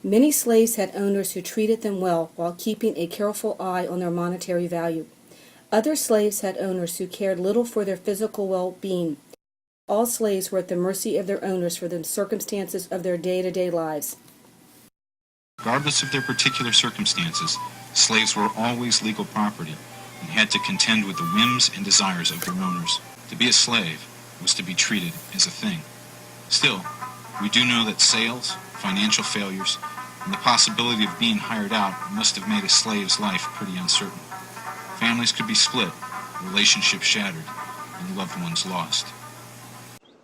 Many slaves had owners who treated them well while keeping a careful eye on their monetary value. Other slaves had owners who cared little for their physical well-being. All slaves were at the mercy of their owners for the circumstances of their day-to-day lives. Regardless of their particular circumstances, slaves were always legal property and had to contend with the whims and desires of their owners. To be a slave was to be treated as a thing. Still, we do know that sales, financial failures, and the possibility of being hired out must have made a slave's life pretty uncertain. Families could be split, relationships shattered, and loved ones lost.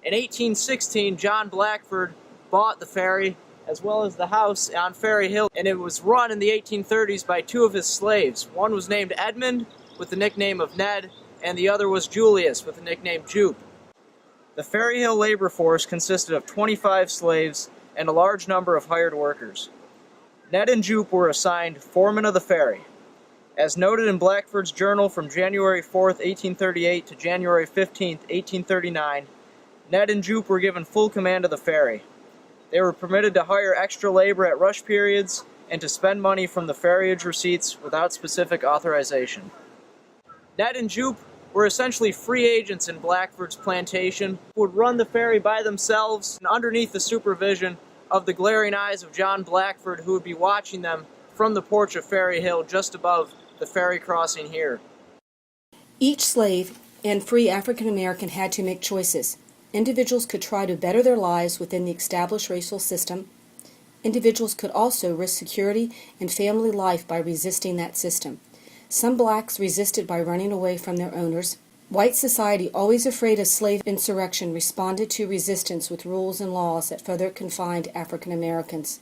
In 1816, John Blackford bought the ferry as well as the house on Ferry Hill, and it was run in the 1830s by two of his slaves. One was named Edmund, with the nickname of Ned, and the other was Julius, with the nickname Jupe. The Ferry Hill labor force consisted of 25 slaves and a large number of hired workers. Ned and Jupe were assigned foremen of the ferry. As noted in Blackford's journal from January 4th, 1838 to January 15th, 1839, Ned and Jupe were given full command of the ferry. They were permitted to hire extra labor at rush periods and to spend money from the ferriage receipts without specific authorization. Ned and Jupe were essentially free agents in Blackford's plantation, who would run the ferry by themselves and underneath the supervision of the glaring eyes of John Blackford, who would be watching them from the porch of Ferry Hill just above the ferry crossing here. Each slave and free African American had to make choices. Individuals could try to better their lives within the established racial system. Individuals could also risk security and family life by resisting that system. Some blacks resisted by running away from their owners. White society, always afraid of slave insurrection, responded to resistance with rules and laws that further confined African Americans.